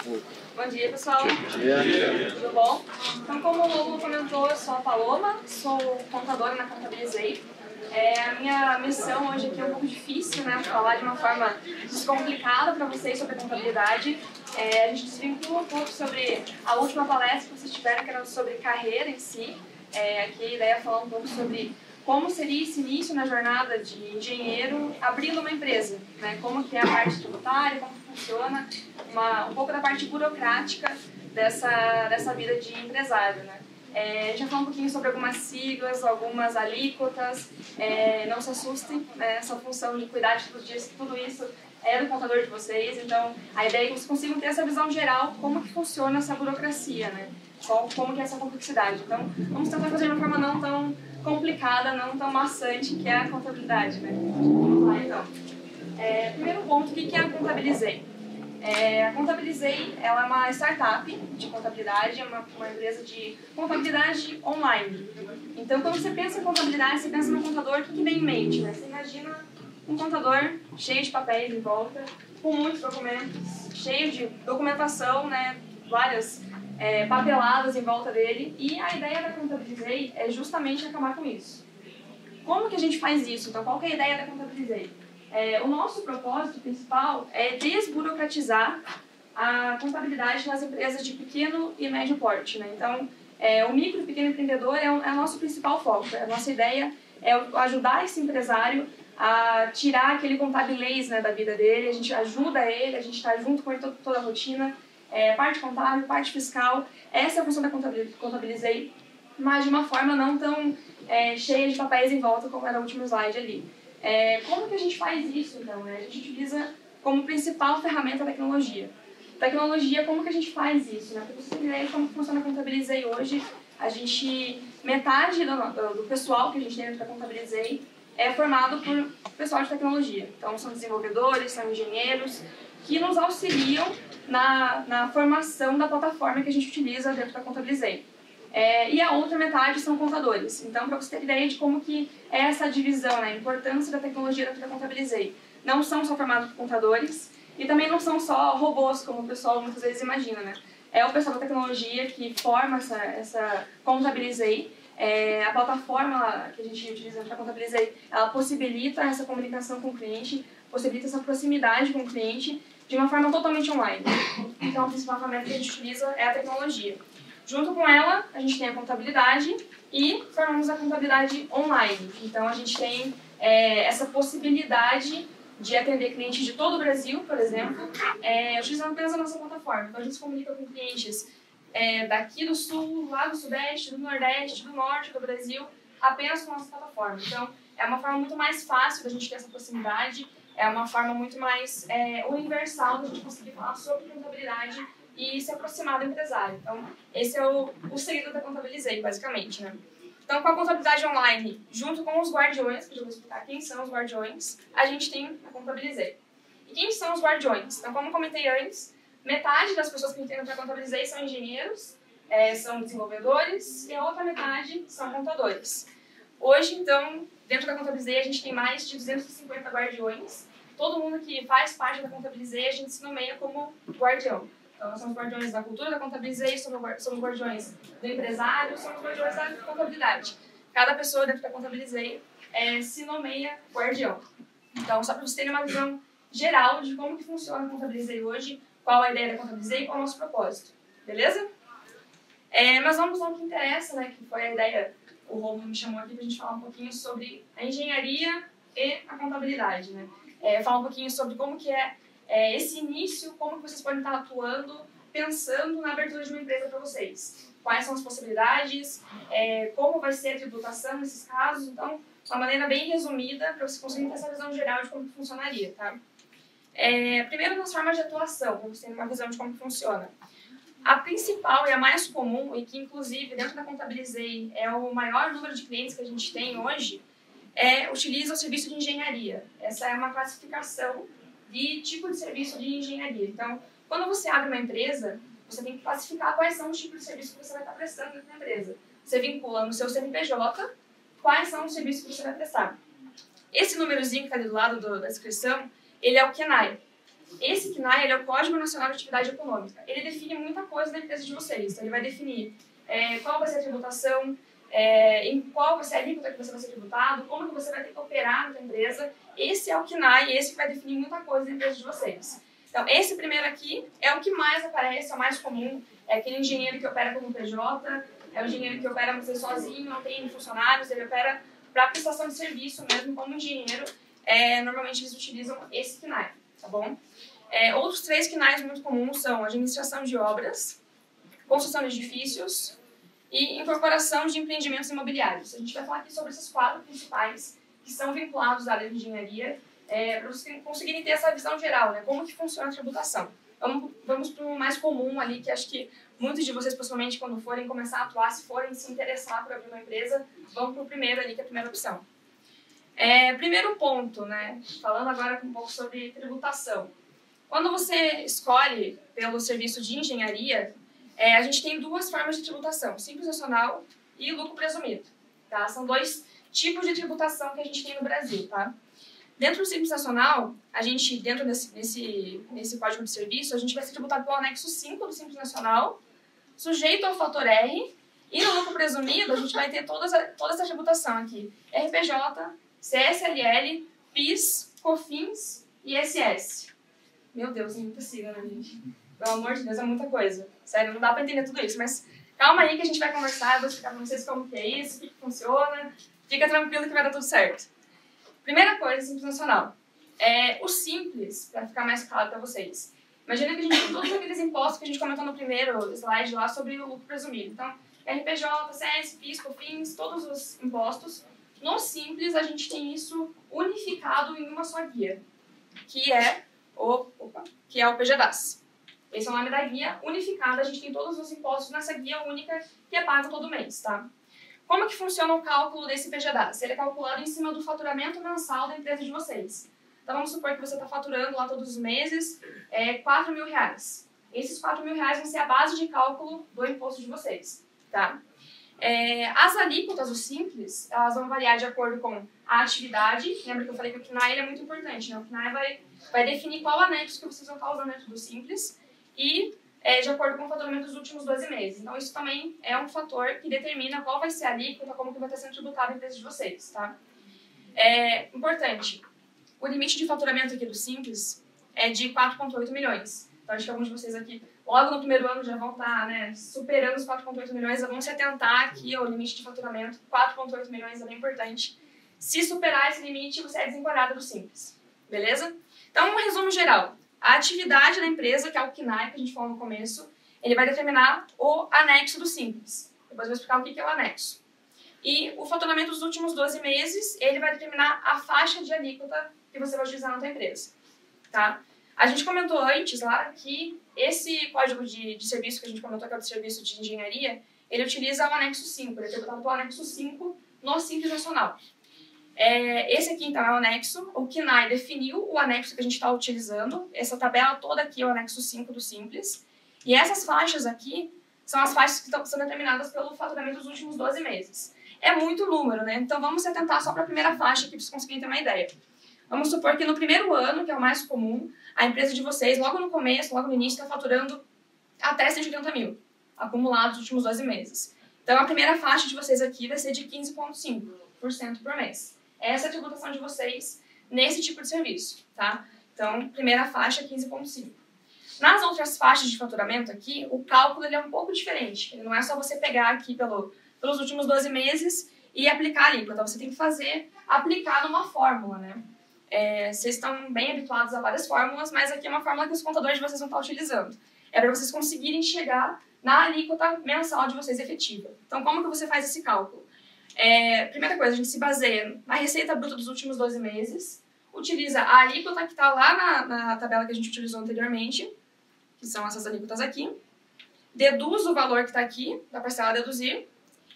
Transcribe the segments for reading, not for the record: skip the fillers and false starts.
Bom dia, pessoal. Bom dia. Tudo bom? Então, como o Lobo comentou, eu sou a Paloma, sou contadora na Contabilizei. A minha missão hoje aqui é um pouco difícil, né? Falar de uma forma descomplicada para vocês sobre a contabilidade. A gente desvincula um pouco sobre a última palestra que vocês tiveram, que era sobre carreira em si. Aqui a ideia é falar um pouco sobre como seria esse início na jornada de engenheiro abrindo uma empresa, né? Como que é a parte tributária, como funciona, um pouco da parte burocrática dessa vida de empresário, né? A gente vai falar um pouquinho sobre algumas siglas, algumas alíquotas, não se assustem, né? Essa função de cuidar de tudo isso é do contador de vocês, então a ideia é que vocês consigam ter essa visão geral, como que funciona essa burocracia, né? Como que é essa complexidade. Então, vamos tentar fazer de uma forma não tão complicada, não tão maçante, que é a contabilidade, né? Vamos lá, então. Primeiro ponto, o que é a Contabilizei? A Contabilizei, ela é uma startup de contabilidade, é uma empresa de contabilidade online. Então, quando você pensa em contabilidade, você pensa no contador, o que vem em mente, né? Você imagina um contador cheio de papéis em volta, com muitos documentos, cheio de documentação, né? Várias papeladas em volta dele, e a ideia da Contabilizei é justamente acabar com isso. Como que a gente faz isso? Então, qual que é a ideia da Contabilizei? O nosso propósito principal é desburocratizar a contabilidade nas empresas de pequeno e médio porte, né? Então, o micro e pequeno empreendedor é o nosso principal foco. A nossa ideia é ajudar esse empresário a tirar aquele contabilês, né, da vida dele. A gente ajuda ele, a gente está junto com ele toda a rotina, parte contábil, parte fiscal. Essa é a função da Contabilizei, mas de uma forma não tão cheia de papéis em volta como era o último slide ali. Como que a gente faz isso, então? A gente utiliza como principal ferramenta a tecnologia. Tecnologia, como que a gente faz isso? Para vocês terem ideia de como funciona a Contabilizei hoje, metade do pessoal que a gente tem dentro da Contabilizei é formado por pessoal de tecnologia. Então, são desenvolvedores, são engenheiros, que nos auxiliam na formação da plataforma que a gente utiliza dentro da Contabilizei. E a outra metade são contadores. Então, para você ter ideia de como que é essa divisão, né, a importância da tecnologia dentro da Contabilizei. Não são só formados por contadores e também não são só robôs, como o pessoal muitas vezes imagina, né? É o pessoal da tecnologia que forma essa Contabilizei. A plataforma que a gente utiliza para Contabilizei, ela possibilita essa comunicação com o cliente, possibilita essa proximidade com o cliente de uma forma totalmente online. Então, a principal ferramenta que a gente utiliza é a tecnologia. Junto com ela, a gente tem a contabilidade e formamos a contabilidade online. Então, a gente tem essa possibilidade de atender clientes de todo o Brasil, por exemplo, utilizando apenas a nossa plataforma. Então, a gente se comunica com clientes daqui do Sul, lá do Sudeste, do Nordeste, do Norte do Brasil, apenas com a nossa plataforma. Então, é uma forma muito mais fácil da gente ter essa proximidade, é uma forma muito mais universal da gente conseguir falar sobre contabilidade e se aproximar do empresário. Então, esse é o segredo da Contabilizei, basicamente, né? Então, com a contabilidade online, junto com os guardiões, que eu já vou explicar quem são os guardiões, a gente tem a Contabilizei. E quem são os guardiões? Então, como eu comentei antes, metade das pessoas que entendem para Contabilizei são engenheiros, são desenvolvedores, e a outra metade são contadores. Hoje, então, dentro da Contabilizei, a gente tem mais de 250 guardiões. Todo mundo que faz parte da Contabilizei, a gente se nomeia como guardião. Então, nós somos guardiões da cultura da Contabilizei, somos guardiões do empresário, somos guardiões da contabilidade. Cada pessoa dentro da Contabilizei se nomeia guardião. Então, só para vocês terem uma visão geral de como que funciona a Contabilizei hoje, qual a ideia da Contabilizei e qual é o nosso propósito. Beleza? Mas vamos ao que interessa, né, que foi a ideia, o Romulo me chamou aqui para a gente falar um pouquinho sobre a engenharia e a contabilidade, né? Falar um pouquinho sobre como que esse início, como que vocês podem estar atuando, pensando na abertura de uma empresa para vocês. Quais são as possibilidades, como vai ser a tributação nesses casos. Então, uma maneira bem resumida para vocês conseguirem ter essa visão geral de como que funcionaria, tá? Primeiro, nas formas de atuação, para vocês terem uma visão de como funciona. A principal e a mais comum, e que inclusive dentro da Contabilizei é o maior número de clientes que a gente tem hoje, utiliza o serviço de engenharia. Essa é uma classificação de tipo de serviço de engenharia. Então, quando você abre uma empresa, você tem que classificar quais são os tipos de serviços que você vai estar prestando dentro da empresa. Você vincula no seu CNPJ quais são os serviços que você vai prestar. Esse númerozinho que está ali do lado da descrição, ele é o KNAI. Esse CNAE ele é o Código Nacional de Atividade Econômica. Ele define muita coisa da empresa de vocês. Então, ele vai definir qual vai ser a tributação, em qual vai ser a alíquota que você vai ser tributado, como que você vai ter que operar na sua empresa. Esse é o CNAE, esse vai definir muita coisa da empresa de vocês. Então, esse primeiro aqui é o que mais aparece, é o mais comum. É aquele engenheiro que opera como PJ, é o engenheiro que opera muitas vezes sozinho, não tem funcionários, ele opera para prestação de serviço mesmo como engenheiro. Normalmente eles utilizam esse CNAE, tá bom? Outros 3 CNAEs muito comuns são administração de obras, construção de edifícios e incorporação de empreendimentos imobiliários. A gente vai falar aqui sobre esses 4 principais que são vinculados à área de engenharia, para vocês conseguirem ter essa visão geral, né? Como que funciona a tributação. Vamos para o mais comum ali, que acho que muitos de vocês, pessoalmente, quando forem começar a atuar, se forem se interessar por abrir uma empresa, vão para o primeiro ali, que é a primeira opção. Primeiro ponto, né? Falando agora um pouco sobre tributação. Quando você escolhe pelo serviço de engenharia, a gente tem 2 formas de tributação, Simples Nacional e lucro presumido. Tá? São 2 tipos de tributação que a gente tem no Brasil. Tá? Dentro do Simples Nacional, a gente, dentro nesse código de serviço, a gente vai ser tributado pelo anexo 5 do Simples Nacional, sujeito ao fator R, e no lucro presumido, a gente vai ter toda essa tributação aqui. RPJ, CSLL, PIS, COFINS e ISS. Meu Deus, é muita sigla, né, gente? Pelo amor de Deus, é muita coisa. Sério, não dá pra entender tudo isso, mas calma aí que a gente vai conversar, eu vou explicar pra vocês como que é isso, o que funciona. Fica tranquilo que vai dar tudo certo. Primeira coisa, Simples Nacional. O Simples, para ficar mais claro para vocês. Imagina que a gente tem todos aqueles impostos que a gente comentou no primeiro slide lá sobre o lucro presumido. Então, RPJ, CS, PIS, COFINS, todos os impostos. No Simples, a gente tem isso unificado em uma só guia, que é o PGDAS. Esse é o nome da guia unificada. A gente tem todos os impostos nessa guia única que é pago todo mês, tá? Como que funciona o cálculo desse PGDAS? Ele é calculado em cima do faturamento mensal da empresa de vocês. Então, vamos supor que você está faturando lá todos os meses R$4.000. Esses R$4.000 vão ser a base de cálculo do imposto de vocês, tá? As alíquotas, o Simples, elas vão variar de acordo com a atividade. Lembra que eu falei que o CNAE é muito importante, né? O CNAE vai definir qual anexo que vocês vão estar usando dentro do Simples e de acordo com o faturamento dos últimos 12 meses. Então, isso também é um fator que determina qual vai ser a alíquota, como que vai estar sendo tributado a empresa de vocês, tá? Importante, o limite de faturamento aqui do Simples é de 4,8 milhões. Então, acho que alguns de vocês aqui, logo no primeiro ano, já vão estar superando os 4,8 milhões, vamos se atentar aqui ao limite de faturamento. 4,8 milhões é bem importante. Se superar esse limite, você é desenquadrado do Simples, beleza? Então, um resumo geral. A atividade da empresa, que é o CNAE, que a gente falou no começo, ele vai determinar o anexo do Simples. Depois eu vou explicar o que é o anexo. E o faturamento dos últimos 12 meses, ele vai determinar a faixa de alíquota que você vai utilizar na sua empresa. Tá? A gente comentou antes lá que esse código de serviço que a gente comentou, que é o de serviço de engenharia, ele utiliza o anexo 5, ele é tributado pelo anexo 5 no Simples Nacional. Esse aqui, então, é o anexo. O CNAE definiu o anexo que a gente está utilizando. Essa tabela toda aqui é o anexo 5 do Simples. E essas faixas aqui são as faixas que são determinadas pelo faturamento dos últimos 12 meses. É muito número, né? Então, vamos se atentar só para a primeira faixa aqui para vocês conseguirem ter uma ideia. Vamos supor que no primeiro ano, que é o mais comum, a empresa de vocês, logo no começo, logo no início, está faturando até 180 mil, acumulados nos últimos 12 meses. Então, a primeira faixa de vocês aqui vai ser de 15,5% por mês. Essa é a tributação de vocês nesse tipo de serviço, tá? Então, primeira faixa, 15,5%. Nas outras faixas de faturamento aqui, o cálculo ele é um pouco diferente. Ele não é só você pegar aqui pelos últimos 12 meses e aplicar a alíquota. Você tem que aplicar numa fórmula, né? Vocês estão bem habituados a várias fórmulas, mas aqui é uma fórmula que os contadores de vocês vão estar utilizando. É para vocês conseguirem chegar na alíquota mensal de vocês efetiva. Então, como que você faz esse cálculo? Primeira coisa, a gente se baseia na receita bruta dos últimos 12 meses, utiliza a alíquota que está lá na tabela que a gente utilizou anteriormente, que são essas alíquotas aqui, deduz o valor que está aqui, da parcela a deduzir,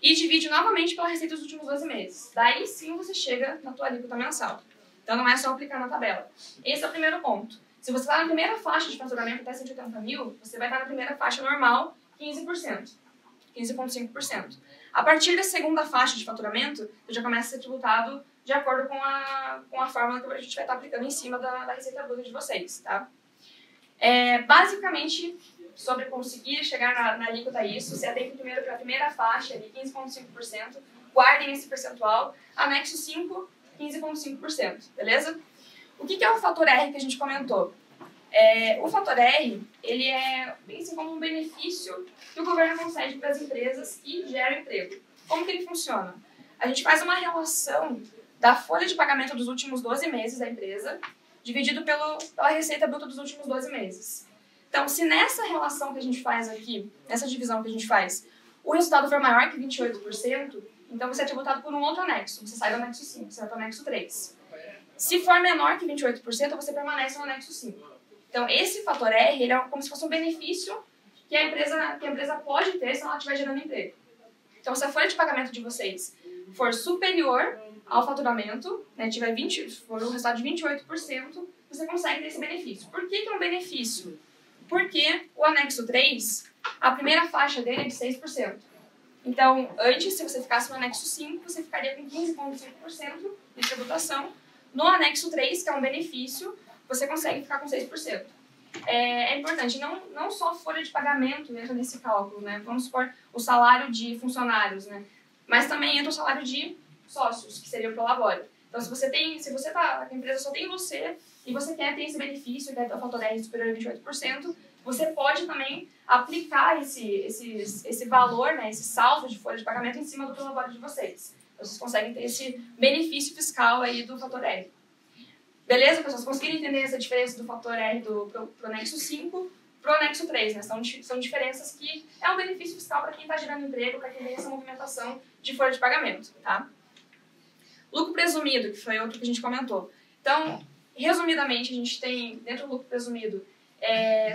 e divide novamente pela receita dos últimos 12 meses. Daí sim você chega na tua alíquota mensal. Então não é só aplicar na tabela. Esse é o primeiro ponto. Se você está na primeira faixa de faturamento até 180 mil, você vai estar na primeira faixa normal, 15%, 15,5%. A partir da segunda faixa de faturamento, você já começa a ser tributado de acordo com a fórmula que a gente vai estar aplicando em cima da receita bruta de vocês, tá? Basicamente, sobre conseguir chegar na alíquota isso, você atende primeiro para a primeira faixa, ali, 15,5%, guardem esse percentual, anexo 5, 15,5%, beleza? O que é o fator R que a gente comentou? O fator R, ele é bem assim como um benefício que o governo concede para as empresas que geram emprego. Como que ele funciona? A gente faz uma relação da folha de pagamento dos últimos 12 meses da empresa, dividido pela receita bruta dos últimos 12 meses. Então, se nessa relação que a gente faz aqui, nessa divisão que a gente faz, o resultado for maior que 28%, então você é tributado por um outro anexo. Você sai do anexo 5, você vai para o anexo 3. Se for menor que 28%, você permanece no anexo 5. Então, esse fator R, ele é como se fosse um benefício que a empresa pode ter se ela estiver gerando emprego. Então, se a folha de pagamento de vocês for superior ao faturamento, né, for um resultado de 28%, você consegue ter esse benefício. Por que é um benefício? Porque o anexo 3, a primeira faixa dele é de 6%. Então, antes, se você ficasse no anexo 5, você ficaria com 15,5% de tributação. No anexo 3, que é um benefício, você consegue ficar com 6%. É importante, não só a folha de pagamento entra nesse cálculo, né? Vamos supor o salário de funcionários, né? Mas também entra o salário de sócios, que seria o Prolabore. Então, a empresa só tem você e você quer ter esse benefício, quer ter o fator R superior a 28%, você pode também aplicar esse valor, né, esse saldo de folha de pagamento em cima do Prolabore de vocês. Então, vocês conseguem ter esse benefício fiscal aí do fator R. Beleza, pessoas? Conseguiram entender essa diferença do fator R pro anexo 5 pro anexo 3, né? São diferenças que é um benefício fiscal para quem está gerando emprego, para quem tem essa movimentação de folha de pagamento, tá? Lucro presumido, que foi outro que a gente comentou. Então, resumidamente, a gente tem, dentro do lucro presumido,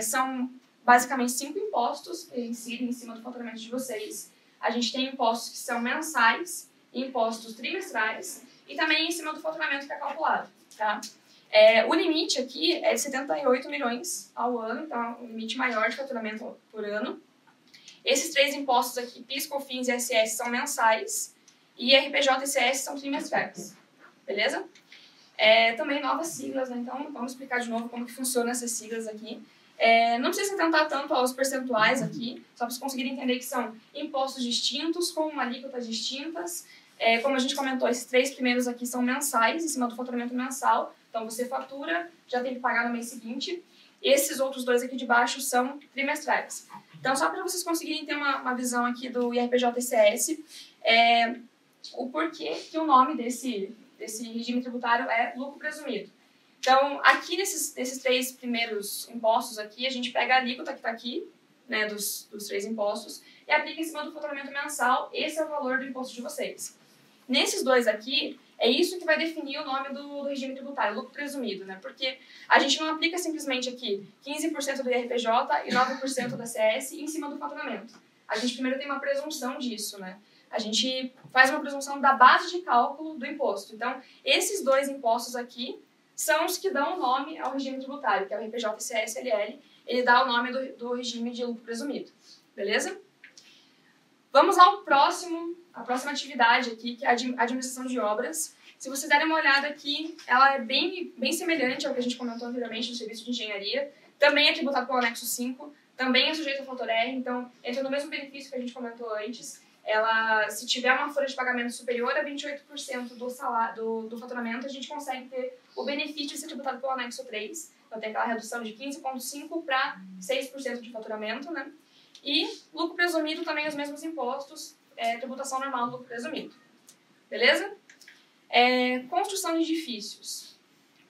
são basicamente 5 impostos que incidem em cima do faturamento de vocês. A gente tem impostos que são mensais, impostos trimestrais e também em cima do faturamento que é calculado, tá? O limite aqui é de 78 milhões ao ano, então é um limite maior de faturamento por ano. Esses 3 impostos aqui, PIS, COFINS e ISS, são mensais e RPJ e ICS são trimestrais, beleza? Também novas siglas, né? Então vamos explicar de novo como que funcionam essas siglas aqui. Não precisa atentar tanto aos percentuais aqui, só para vocês conseguirem entender que são impostos distintos com alíquotas distintas. Como a gente comentou, esses 3 primeiros aqui são mensais, em cima do faturamento mensal. Então, você fatura, já tem que pagar no mês seguinte. E esses outros 2 aqui de baixo são trimestrais. Então, só para vocês conseguirem ter uma visão aqui do IRPJ-ICS, o porquê que o nome desse regime tributário é lucro presumido. Então, aqui nesses 3 primeiros impostos aqui, a gente pega a alíquota que está aqui, né, dos 3 impostos, e aplica em cima do faturamento mensal. Esse é o valor do imposto de vocês. Nesses 2 aqui, é isso que vai definir o nome do regime tributário, lucro presumido, né? Porque a gente não aplica simplesmente aqui 15% do IRPJ e 9% da CS em cima do faturamento. A gente primeiro tem uma presunção disso, né? A gente faz uma presunção da base de cálculo do imposto. Então, esses 2 impostos aqui são os que dão o nome ao regime tributário, que é o IRPJ e CSLL. Ele dá o nome do regime de lucro presumido. Beleza? Vamos à próxima atividade aqui, que é a administração de obras. Se vocês derem uma olhada aqui, ela é bem semelhante ao que a gente comentou anteriormente no serviço de engenharia. Também é tributado pelo anexo 5, também é sujeito ao fator R, então entra no mesmo benefício que a gente comentou antes. Ela, se tiver uma folha de pagamento superior a 28% do faturamento, a gente consegue ter o benefício de ser tributado pelo anexo 3. Então tem aquela redução de 15,5% para 6% de faturamento, né? E lucro presumido também os mesmos impostos, tributação normal do lucro presumido. Beleza? Construção de edifícios.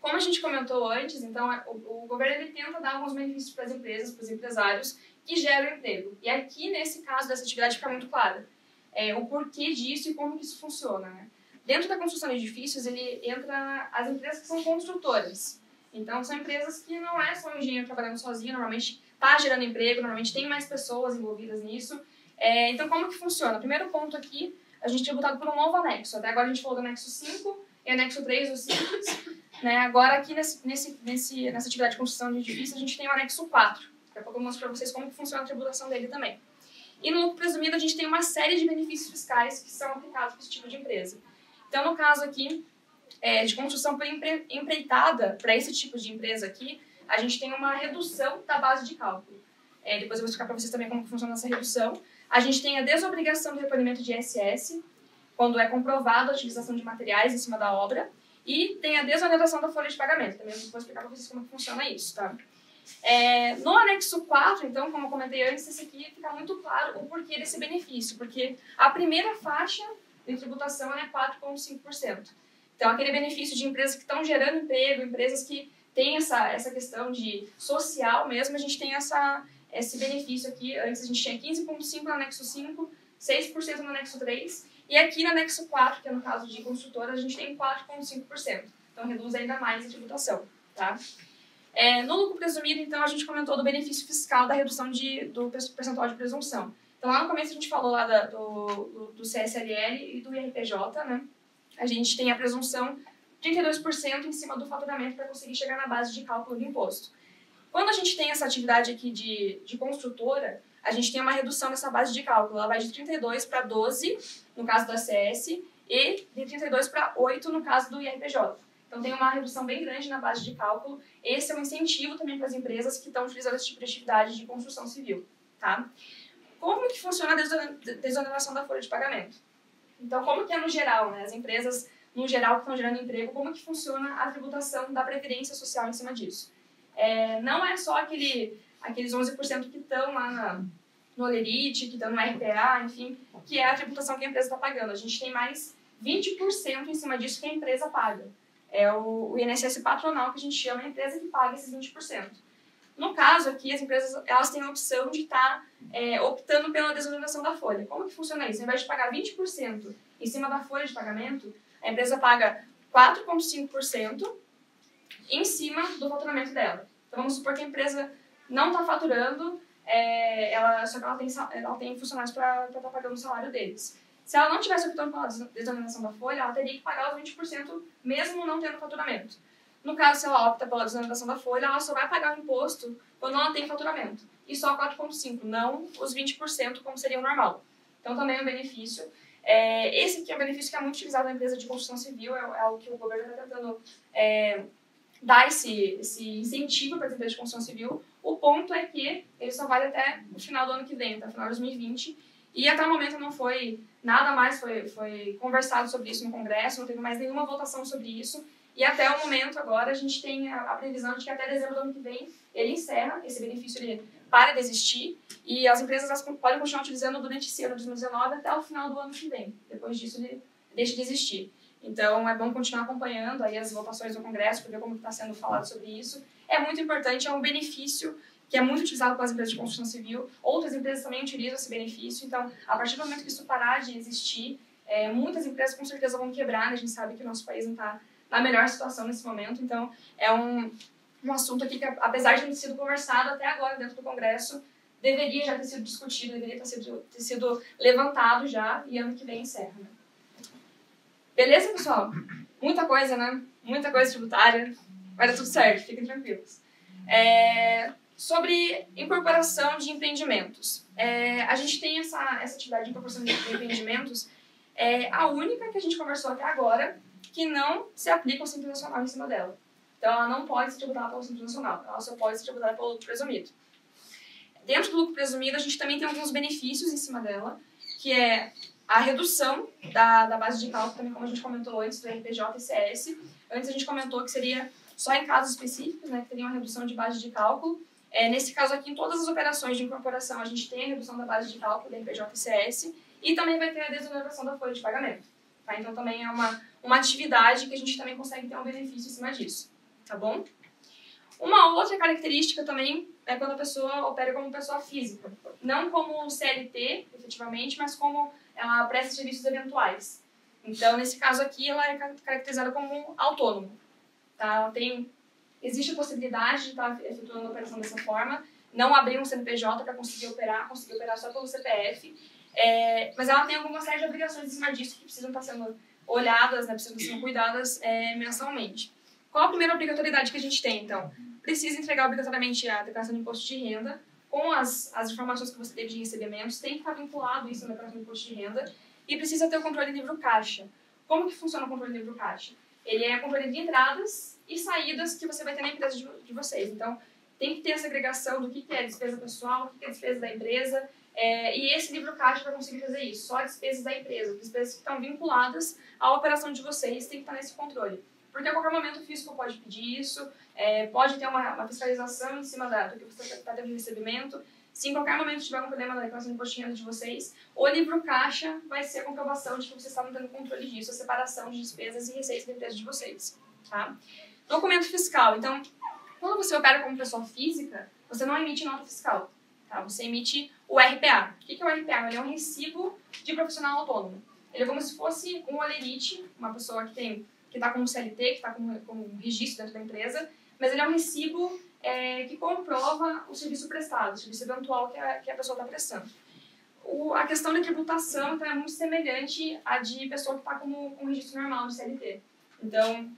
Como a gente comentou antes, então o governo ele tenta dar alguns benefícios para as empresas, para os empresários que geram emprego. E aqui, nesse caso dessa atividade, fica muito claro o porquê disso e como que isso funciona, né? Dentro da construção de edifícios, ele entra as empresas que são construtoras. Então, são empresas que não é só um engenheiro trabalhando sozinho, normalmente está gerando emprego, normalmente tem mais pessoas envolvidas nisso. Então, como que funciona? Primeiro ponto aqui, a gente é tributado por um novo anexo. Até agora a gente falou do anexo 5 e anexo 3 do Simples. Né? Agora, aqui nessa atividade de construção de edifícios, a gente tem o anexo 4. Daqui a pouco eu mostro para vocês como que funciona a tributação dele também. E no lucro presumido, a gente tem uma série de benefícios fiscais que são aplicados para esse tipo de empresa. Então, no caso aqui, de construção por empreitada, para esse tipo de empresa aqui, a gente tem uma redução da base de cálculo. Depois eu vou explicar para vocês também como funciona essa redução. A gente tem a desobrigação do recolhimento de ISS, quando é comprovada a utilização de materiais em cima da obra, e tem a desoneração da folha de pagamento. Também vou explicar para vocês como funciona isso, tá? No anexo 4, então, como eu comentei antes, esse aqui fica muito claro o porquê desse benefício, porque a primeira faixa de tributação é 4,5%. Então, aquele benefício de empresas que estão gerando emprego, empresas que têm essa questão de social mesmo, a gente tem esse benefício aqui. Antes a gente tinha 15,5% no anexo 5, 6% no anexo 3, e aqui no anexo 4, que é no caso de construtora, a gente tem 4,5%. Então, reduz ainda mais a tributação, tá? No lucro presumido, então, a gente comentou do benefício fiscal da redução do percentual de presunção. Então, lá no começo a gente falou lá do CSLL e do IRPJ, né? A gente tem a presunção de 32% em cima do faturamento para conseguir chegar na base de cálculo do imposto. Quando a gente tem essa atividade aqui de construtora, a gente tem uma redução nessa base de cálculo. Ela vai de 32 para 12, no caso do ACS, e de 32 para 8, no caso do IRPJ. Então, tem uma redução bem grande na base de cálculo. Esse é um incentivo também para as empresas que estão utilizando esse tipo de atividade de construção civil, tá? Como que funciona a desoneração da folha de pagamento? Então, como que é no geral, né? As empresas, no geral, que estão gerando emprego, como que funciona a tributação da previdência social em cima disso? Não é só aqueles 11% que estão lá no Olerite, que estão no RPA, enfim, que é a tributação que a empresa está pagando. A gente tem mais 20% em cima disso que a empresa paga. É o INSS patronal, que a gente chama, a empresa que paga esses 20%. No caso aqui, as empresas elas têm a opção de estar optando pela desoneração da folha. Como que funciona isso? Ao invés de pagar 20% em cima da folha de pagamento, a empresa paga 4,5% em cima do faturamento dela. Então, vamos supor que a empresa não está faturando, só que ela tem funcionários para estar pagando o salário deles. Se ela não tivesse optando pela desoneração da folha, ela teria que pagar os 20% mesmo não tendo faturamento. No caso, se ela opta pela desoneração da folha, ela só vai pagar o imposto quando ela tem faturamento. E só 4,5%, não os 20% como seria o normal. Então, também é um benefício. Esse aqui é um benefício que é muito utilizado na empresa de construção civil, é o que o governo está tentando dar esse incentivo para as empresas de construção civil. O ponto é que ele só vale até o final do ano que vem, até o final de 2020. E até o momento não foi nada mais, foi conversado sobre isso no Congresso, não teve mais nenhuma votação sobre isso. E até o momento agora a gente tem a previsão de que até dezembro do ano que vem ele encerra, esse benefício ele para de existir e as empresas elas podem continuar utilizando durante esse ano de 2019 até o final do ano que vem. Depois disso ele deixa de existir. Então é bom continuar acompanhando aí as votações do Congresso para ver como está sendo falado sobre isso. É muito importante, é um benefício que é muito utilizado pelas empresas de construção civil. Outras empresas também utilizam esse benefício. Então, a partir do momento que isso parar de existir, muitas empresas com certeza vão quebrar, né? A gente sabe que o nosso país não está na melhor situação nesse momento. Então, é um assunto aqui que, apesar de não ter sido conversado até agora dentro do Congresso, deveria já ter sido discutido, deveria ter sido levantado já, e ano que vem encerra. Né? Beleza, pessoal? Muita coisa, né? Muita coisa tributária. Vai dar tudo certo, fiquem tranquilos. Sobre incorporação de empreendimentos. A gente tem essa atividade de incorporação de empreendimentos, a única que a gente conversou até agora, que não se aplica ao Simples Nacional em cima dela. Então, ela não pode ser tributada pelo Simples Nacional, ela só pode ser tributada pelo lucro presumido. Dentro do lucro presumido, a gente também tem alguns benefícios em cima dela, que é a redução da base de cálculo, também como a gente comentou antes, do RPJ e CS. Antes a gente comentou que seria só em casos específicos, né, que teria uma redução de base de cálculo. Nesse caso aqui, em todas as operações de incorporação, a gente tem a redução da base de cálculo da RPJ e CS e também vai ter a desoneração da folha de pagamento. Tá? Então, também é uma atividade que a gente também consegue ter um benefício em cima disso. Tá bom? Uma outra característica também é quando a pessoa opera como pessoa física. Não como CLT, efetivamente, mas como ela presta serviços eventuais. Então, nesse caso aqui, ela é caracterizada como autônomo. Tá? Existe a possibilidade de estar efetuando a operação dessa forma, não abrir um CNPJ para conseguir operar só pelo CPF, mas ela tem alguma série de obrigações em cima disso que precisam estar sendo olhadas, né, precisam estar sendo cuidadas mensalmente. Qual a primeira obrigatoriedade que a gente tem, então? Precisa entregar obrigatoriamente a declaração de imposto de renda, com as informações que você teve de recebimentos, tem que estar vinculado isso na declaração de imposto de renda, e precisa ter o controle livro caixa. Como que funciona o controle livro caixa? ele é controle de entradas e saídas que você vai ter na empresa de vocês. Então, tem que ter essa agregação do que é despesa pessoal, o que é despesa da empresa, e esse livro caixa vai conseguir fazer isso, só despesas da empresa, despesas que estão vinculadas à operação de vocês, tem que estar nesse controle. Porque a qualquer momento o fisco pode pedir isso, pode ter uma fiscalização em cima do que você está tendo de recebimento. Se em qualquer momento tiver um problema na declaração de imposto de renda de vocês, o livro caixa vai ser a comprovação de que vocês estavam tendo controle disso, a separação de despesas e receitas da empresa de vocês. Tá? Documento fiscal. Então, quando você opera como pessoa física, você não emite nota fiscal. Tá? Você emite o RPA. O que é o RPA? Ele é um recibo de profissional autônomo. Ele é como se fosse um olerite, uma pessoa que está como CLT, que está com um registro dentro da empresa, mas ele é um recibo que comprova o serviço prestado, o serviço eventual que a pessoa está prestando. A questão da tributação então, é muito semelhante à de pessoa que está com registro normal de CLT. Então,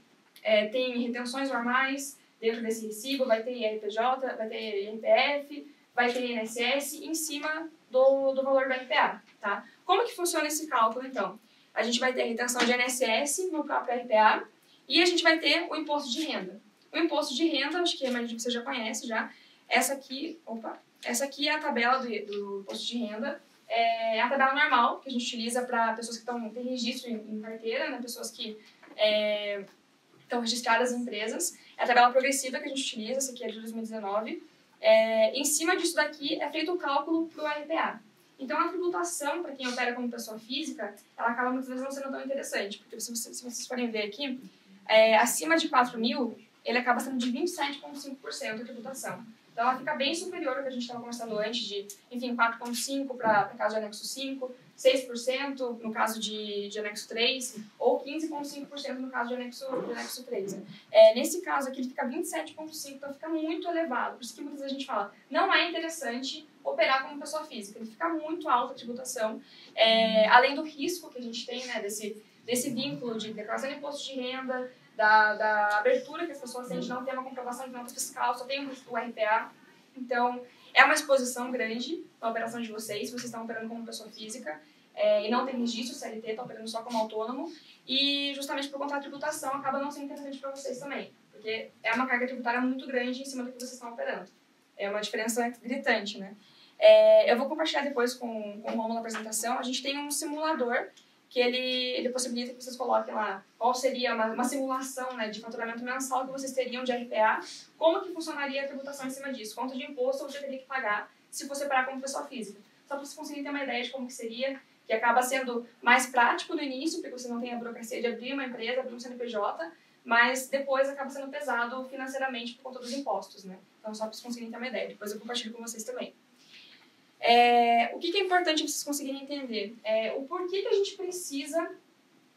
tem retenções normais dentro desse recibo, vai ter IRPJ, vai ter IRPF, vai ter INSS em cima do valor do RPA. Tá? Como que funciona esse cálculo, então? A gente vai ter a retenção de INSS no próprio RPA e a gente vai ter o imposto de renda. O imposto de renda, acho que a maioria de vocês já conhece já. Essa aqui é a tabela do imposto de renda. É a tabela normal que a gente utiliza para pessoas que têm registro em carteira, né? Pessoas que estão registradas em empresas. É a tabela progressiva que a gente utiliza, essa aqui é de 2019. Em cima disso daqui é feito o cálculo para o RPA. Então, a tributação, para quem opera como pessoa física, ela acaba muitas vezes não sendo tão interessante, porque se vocês forem ver aqui, acima de 4 mil, ele acaba sendo de 27,5% a tributação. Então, ela fica bem superior ao que a gente estava conversando antes, de, enfim, 4,5% para caso de anexo 5, 6% no caso de anexo 3, ou 15,5% no caso de anexo 3. Né? Nesse caso aqui, ele fica 27,5%, então fica muito elevado. Por isso que muitas vezes a gente fala, não é interessante operar como pessoa física, ele fica muito alta a tributação, além do risco que a gente tem, né, desse vínculo de declaração de imposto de renda, da abertura que as pessoas têm de não ter uma comprovação de nota fiscal, só tem o RPA. Então, é uma exposição grande na operação de vocês, vocês estão operando como pessoa física e não tem registro CLT, estão operando só como autônomo, e justamente por conta da tributação acaba não sendo interessante para vocês também, porque é uma carga tributária muito grande em cima do que vocês estão operando. É uma diferença gritante, né? Eu vou compartilhar depois com o Romulo na apresentação. A gente tem um simulador que ele possibilita que vocês coloquem lá qual seria uma simulação, né, de faturamento mensal que vocês teriam de RPA, como que funcionaria a tributação em cima disso, quanto de imposto você teria que pagar se fosse operar como pessoa física. Só para vocês conseguirem ter uma ideia de como que seria, que acaba sendo mais prático no início, porque você não tem a burocracia de abrir uma empresa, abrir um CNPJ, mas depois acaba sendo pesado financeiramente por conta dos impostos, né? Então, só para vocês conseguirem ter uma ideia. Depois eu compartilho com vocês também. O que é importante vocês conseguirem entender? O porquê que a gente precisa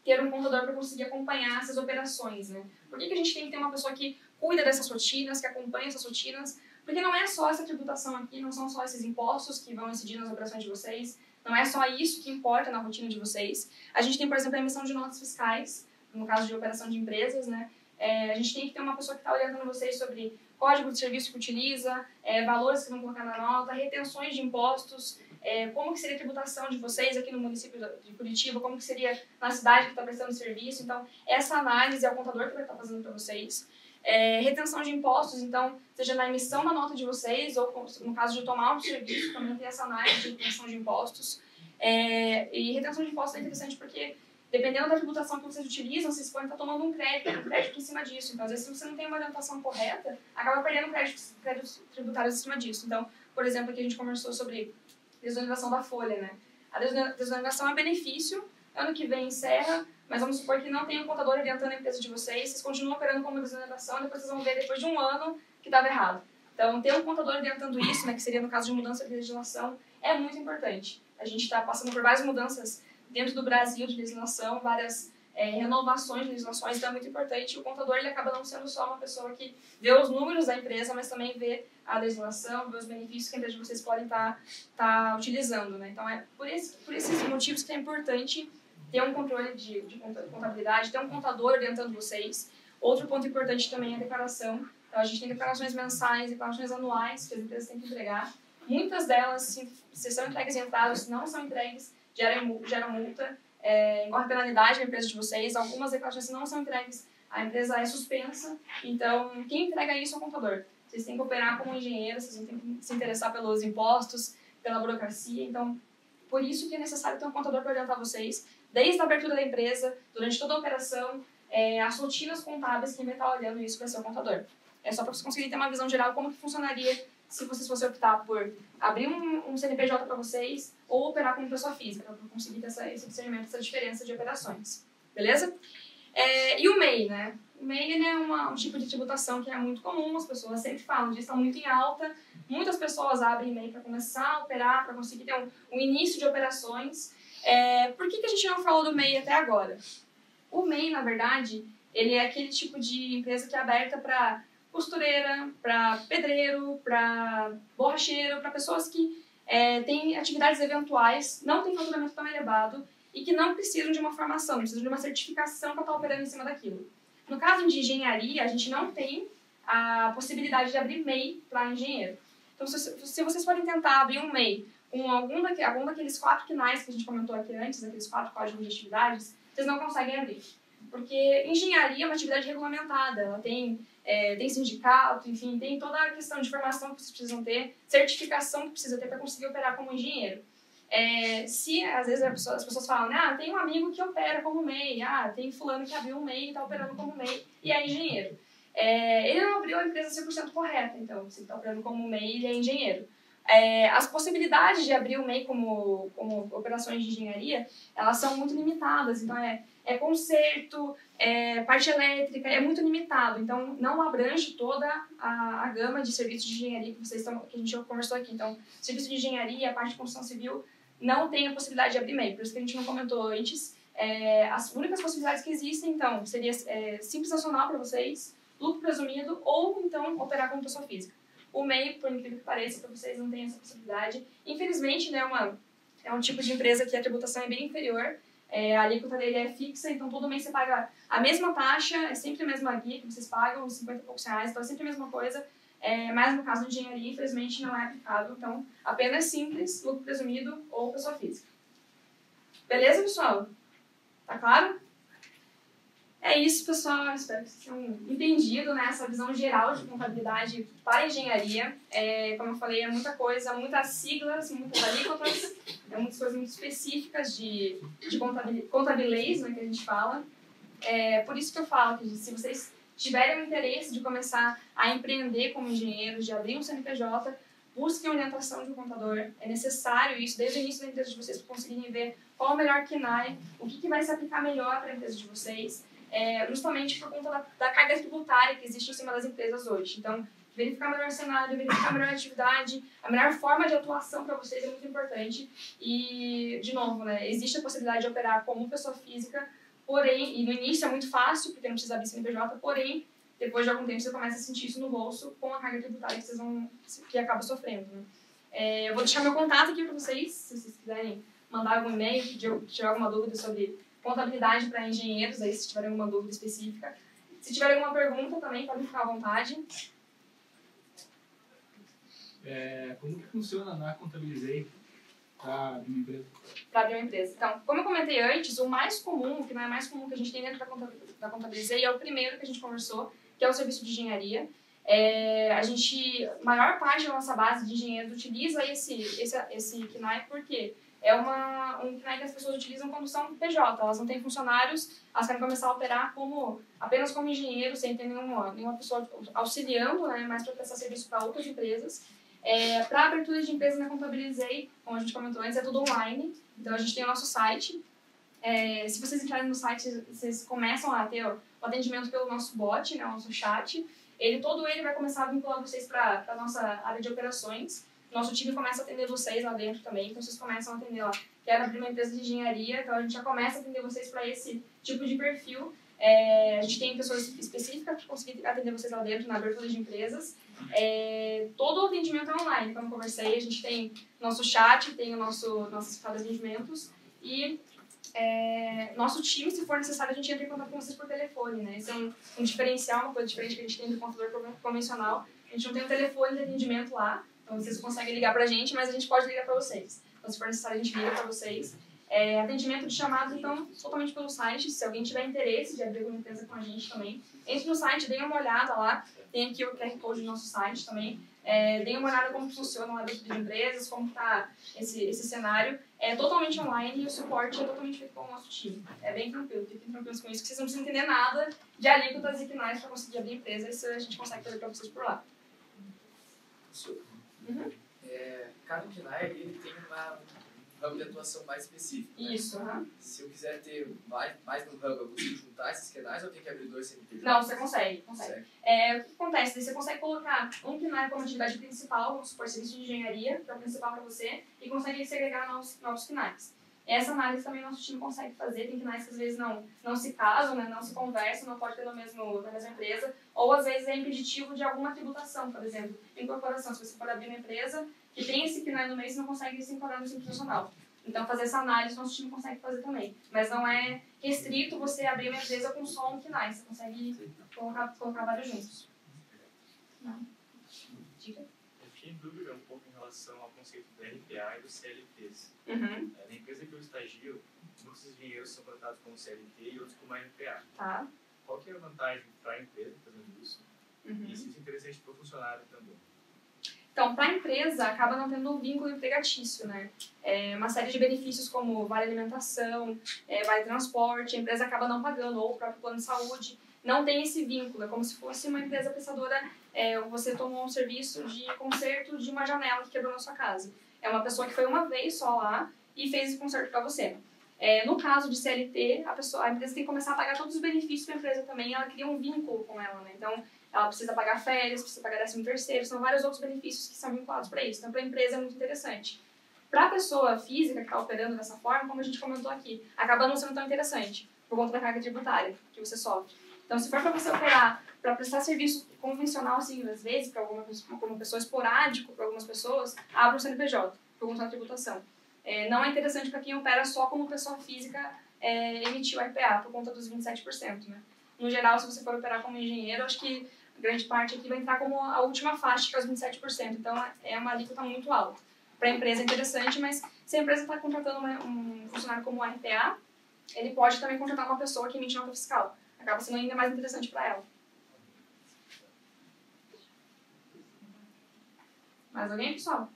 ter um contador para conseguir acompanhar essas operações, né? Por que a gente tem que ter uma pessoa que cuida dessas rotinas, que acompanha essas rotinas? Porque não é só essa tributação aqui, não são só esses impostos que vão incidir nas operações de vocês, não é só isso que importa na rotina de vocês. A gente tem, por exemplo, a emissão de notas fiscais, no caso de operação de empresas, né? A gente tem que ter uma pessoa que está orientando vocês sobre código de serviço que utiliza, valores que vão colocar na nota, retenções de impostos, como que seria a tributação de vocês aqui no município de Curitiba, como que seria na cidade que está prestando serviço. Então, essa análise é o contador que vai estar fazendo para vocês. Retenção de impostos, então, seja na emissão da nota de vocês, ou no caso de tomar um serviço, também tem essa análise de retenção de impostos. E retenção de impostos é interessante porque, dependendo da tributação que vocês utilizam, vocês podem estar tomando um crédito em cima disso. Então, às vezes, se você não tem uma orientação correta, acaba perdendo créditos tributários em cima disso. Então, por exemplo, aqui a gente conversou sobre desoneração da folha, né? A desoneração é benefício, ano que vem encerra, mas vamos supor que não tem um contador orientando a empresa de vocês continuam operando como desoneração, depois vocês vão ver depois de um ano que estava errado. Então, ter um contador orientando isso, né, que seria no caso de mudança de legislação, é muito importante. A gente está passando por várias mudanças dentro do Brasil de legislação, várias renovações de legislações, então é muito importante. O contador ele acaba não sendo só uma pessoa que vê os números da empresa, mas também vê a legislação, vê os benefícios que a empresa de vocês podem estar utilizando, né? Então, por esses motivos que é importante ter um controle de contabilidade, ter um contador orientando vocês. Outro ponto importante também é a declaração. Então, a gente tem declarações mensais, declarações anuais que as empresas têm que entregar. Muitas delas, se são entregues em atraso, se não são entregues, geram multa, incorre penalidade na empresa de vocês. Algumas declarações, se não são entregues a empresa é suspensa, então quem entrega isso é o contador. Vocês têm que operar como engenheiro, vocês não têm que se interessar pelos impostos, pela burocracia, então por isso que é necessário ter um contador para orientar vocês, desde a abertura da empresa, durante toda a operação, as rotinas contábeis, quem vai estar olhando isso vai ser o contador. É só para vocês conseguirem ter uma visão geral como que funcionaria se vocês fossem optar por abrir um CNPJ para vocês ou operar como pessoa física, para conseguir ter esse discernimento, essa diferença de operações. Beleza? E o MEI, né? O MEI ele é um tipo de tributação que é muito comum, as pessoas sempre falam disso, está muito em alta. Muitas pessoas abrem MEI para começar a operar, para conseguir ter um início de operações. Por que a gente não falou do MEI até agora? O MEI, na verdade, ele é aquele tipo de empresa que é aberta para costureira, para pedreiro, para borracheiro, para pessoas que têm atividades eventuais, não têm faturamento tão elevado e que não precisam de uma formação, não precisam de uma certificação para estar operando em cima daquilo. No caso de engenharia, a gente não tem a possibilidade de abrir MEI para engenheiro. Então, se vocês forem tentar abrir um MEI com algum daqueles 4 CNAEs que a gente comentou aqui antes, aqueles 4 códigos de atividades, vocês não conseguem abrir. Porque engenharia é uma atividade regulamentada, ela tem sindicato, enfim, tem toda a questão de formação que vocês precisam ter, certificação que precisa ter para conseguir operar como engenheiro. Se às vezes as pessoas falam, tem um amigo que opera como MEI, tem fulano que abriu um MEI e está operando como MEI e é engenheiro. Ele não abriu a empresa 100% correta, então, se ele está operando como MEI, ele é engenheiro. As possibilidades de abrir o MEI como operações de engenharia, elas são muito limitadas, então conserto, parte elétrica, é muito limitado, então não abrange toda a gama de serviços de engenharia que a gente conversou aqui. Então, serviço de engenharia, a parte de construção civil, não tem a possibilidade de abrir MEI, por isso que a gente não comentou antes. As únicas possibilidades que existem, então, seria simples nacional para vocês, lucro presumido, ou então operar como pessoa física. O MEI, por incrível que pareça, para vocês não tem essa possibilidade. Infelizmente, né, é um tipo de empresa que a tributação é bem inferior, a alíquota dele é fixa, então todo mês você paga a mesma taxa, é sempre a mesma guia que vocês pagam, uns 50 e poucos reais, então é sempre a mesma coisa, mas no caso de engenharia, infelizmente, não é aplicável, então apenas simples, lucro presumido ou pessoa física. Beleza, pessoal? Tá claro? É isso, pessoal. Espero que vocês tenham entendido, né, essa visão geral de contabilidade para a engenharia. Como eu falei, é muita coisa, muitas siglas, muitas alíquotas, muitas coisas muito específicas de contabilês, né, que a gente fala. Por isso que eu falo que se vocês tiverem o interesse de começar a empreender como engenheiros, de abrir um CNPJ, busquem a orientação de um contador. É necessário isso desde o início da empresa de vocês para conseguirem ver qual o melhor KNAI, o que vai se aplicar melhor para a empresa de vocês. Justamente por conta da carga tributária que existe em cima das empresas hoje. Então, verificar melhor cenário, verificar melhor atividade, a melhor forma de atuação para vocês é muito importante. E, de novo, né, existe a possibilidade de operar como pessoa física, porém, e no início é muito fácil, porque não precisa abrir CNPJ, porém, depois de algum tempo você começa a sentir isso no bolso com a carga tributária que acaba sofrendo. Né? Eu vou deixar meu contato aqui para vocês, se vocês quiserem mandar algum e-mail, tiver alguma dúvida sobre contabilidade para engenheiros, aí se tiverem alguma dúvida específica. Se tiver alguma pergunta também, podem ficar à vontade. Como que funciona na Contabilizei para abrir uma empresa? Para abrir uma empresa. Então, como eu comentei antes, o mais comum, o que não é mais comum que a gente tem dentro da Contabilizei é o primeiro que a gente conversou, que é o serviço de engenharia. A maior parte da nossa base de engenheiros utiliza esse KNAI porque é um KNAI que as pessoas utilizam quando são PJ, elas não têm funcionários, elas querem começar a operar apenas como engenheiro, sem ter nenhuma pessoa auxiliando, né, mas para prestar serviço para outras empresas. Para abertura de empresa na Contabilizei, como a gente comentou antes, é tudo online, então a gente tem o nosso site. Se vocês entrarem no site, vocês começam a ter o atendimento pelo nosso bot, né, o nosso chat. Todo ele vai começar a vincular vocês para a nossa área de operações. Nosso time começa a atender vocês lá dentro também, então vocês começam a atender lá. Quero abrir uma empresa de engenharia, então a gente já começa a atender vocês para esse tipo de perfil. A gente tem pessoas específicas para conseguir atender vocês lá dentro na abertura de empresas. Todo o atendimento é online, como eu conversei, a gente tem nosso chat, tem nossos atendimentos e nosso time, se for necessário, a gente entra em contato com vocês por telefone, né? Isso é um diferencial, uma coisa diferente que a gente tem do contador convencional. A gente não tem um telefone de atendimento lá, então vocês conseguem ligar pra gente, mas a gente pode ligar pra vocês. Então, se for necessário, a gente liga pra vocês. Atendimento de chamados, então, totalmente pelo site. Se alguém tiver interesse de abrir uma empresa com a gente também, entre no site, dê uma olhada lá. Tem aqui o QR Code do nosso site também. Dê uma olhada como funciona a abertura de empresas, como está esse cenário. É totalmente online e o suporte é totalmente feito pelo nosso time. É bem tranquilo, fiquem tranquilos com isso, que vocês não precisam entender nada de alíquotas e quinais para conseguir abrir empresa. Isso a gente consegue fazer para vocês por lá. Uhum. Cada KNAI ele tem uma hub de atuação mais específico. Né? Isso. Se eu quiser ter mais no hub, eu consigo juntar esses KNAIs ou eu tenho que abrir 2 CNPJs? Não, você consegue. O que acontece? Você consegue colocar um KNAI como atividade principal, vamos supor, serviço de engenharia, que é o principal para você, e consegue segregar novos KNAIs. Essa análise também nosso time consegue fazer. Tem KNAIs que às vezes não se casam, né, não se conversam, não pode ter na mesma empresa, ou às vezes é impeditivo de alguma tributação, por exemplo, incorporação. Se você for abrir uma empresa que tem esse KNAI no meio, você não consegue se incorporar no Simples Nacional. Então, fazer essa análise, nosso time consegue fazer também. Mas não é restrito você abrir uma empresa com só um KNAI. Você consegue colocar vários juntos. Não. Diga. Eu fiquei em dúvida um pouco em relação ao conceito do RPA e dos CLTs. Uhum. Na empresa que eu estagio, muitos engenheiros são contratados como CLT e outros como RPA. Tá. Qual que é a vantagem para a empresa fazendo isso? Uhum. E se isso é interessante para o funcionário também? Então, para a empresa, acaba não tendo um vínculo empregatício, né? Uma série de benefícios como vale alimentação, vale transporte, a empresa acaba não pagando, ou o próprio plano de saúde. Não tem esse vínculo, é como se fosse uma empresa prestadora, você tomou um serviço de conserto de uma janela que quebrou na sua casa. É uma pessoa que foi uma vez só lá e fez esse conserto para você. No caso de CLT, a empresa tem que começar a pagar todos os benefícios para a empresa também, ela cria um vínculo com ela, né? Então, ela precisa pagar férias, precisa pagar 13º, são vários outros benefícios que são vinculados para isso. Então, para a empresa é muito interessante. Para a pessoa física que está operando dessa forma, como a gente comentou aqui, acaba não sendo tão interessante, por conta da carga tributária que você sofre. Então, se for para você operar, para prestar serviço convencional, assim, às vezes, para uma pessoa esporádico, para algumas pessoas, abre o CNPJ, por conta da tributação. Não é interessante para quem opera só como pessoa física emitir o RPA, por conta dos 27%, né? No geral, se você for operar como engenheiro, acho que a grande parte aqui vai entrar como a última faixa, que é os 27%. Então, é uma alíquota muito alta. Para a empresa é interessante, mas se a empresa está contratando um funcionário como RPA, ele pode também contratar uma pessoa que emite nota fiscal. Acaba sendo ainda mais interessante para ela. Mais alguém, pessoal?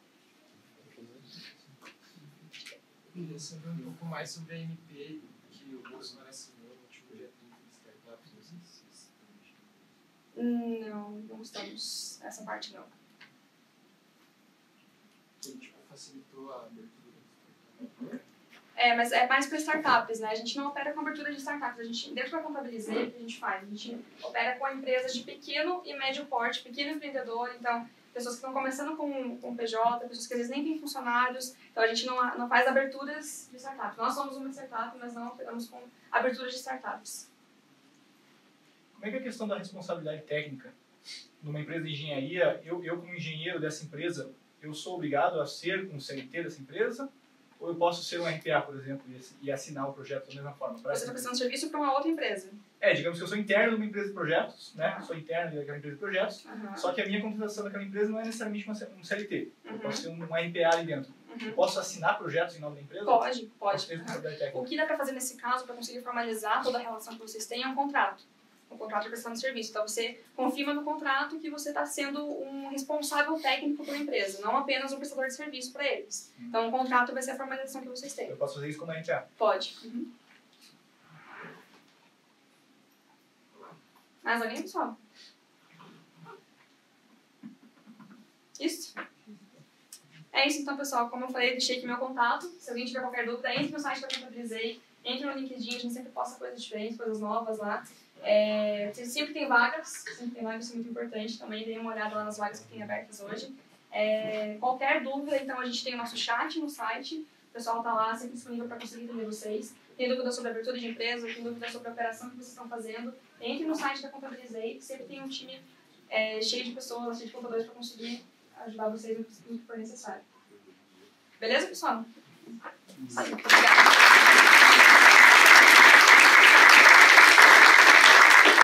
Queria saber um pouco mais sobre a MP que o Bolsonaro assinou no último projeto de startups. Não estamos nessa parte, não. Que facilitou a abertura. Mas é mais para startups, né? A gente não opera com abertura de startups. Dentro da Contabilizei, o que a gente faz? A gente opera com empresas de pequeno e médio porte, pequeno empreendedor, então, pessoas que estão começando com PJ, pessoas que às vezes nem têm funcionários, então a gente não faz aberturas de startups. Nós somos uma startup, mas não operamos com aberturas de startups. Como é que é a questão da responsabilidade técnica? Numa empresa de engenharia, eu como engenheiro dessa empresa, eu sou obrigado a ser um CLT dessa empresa? Ou eu posso ser um RPA, por exemplo, e assinar o projeto da mesma forma? Você está prestando serviço para uma outra empresa? Digamos que eu sou interno de uma empresa de projetos, né? Sou interno daquela empresa de projetos, só que a minha contratação daquela empresa não é necessariamente um CLT. Eu posso ser um RPA ali dentro. Eu posso assinar projetos em nome da empresa? Pode. O que dá para fazer nesse caso, para conseguir formalizar toda a relação que vocês têm, é um contrato. Um contrato de prestação de serviço. Então, você confirma no contrato que você está sendo um responsável técnico pela empresa, não apenas um prestador de serviço para eles. Então, o contrato vai ser a formalização que vocês têm. Eu posso fazer isso como RPA? Pode. Mais alguém, pessoal? Isso? É isso, então, pessoal. Como eu falei, deixei aqui meu contato. Se alguém tiver qualquer dúvida, entre no site da Contabilizei, entre no LinkedIn, a gente sempre posta coisas diferentes, coisas novas lá. Sempre tem vagas, isso é muito importante também, dê uma olhada lá nas vagas que tem abertas hoje. Qualquer dúvida, então a gente tem o nosso chat no site, o pessoal está lá sempre disponível para conseguir entender vocês. Tem dúvida sobre a abertura de empresa, tem dúvida sobre a operação que vocês estão fazendo, entre no site da Contabilizei, que sempre tem um time cheio de pessoas, cheio de contadores para conseguir ajudar vocês no que for necessário. Beleza, pessoal? Obrigada.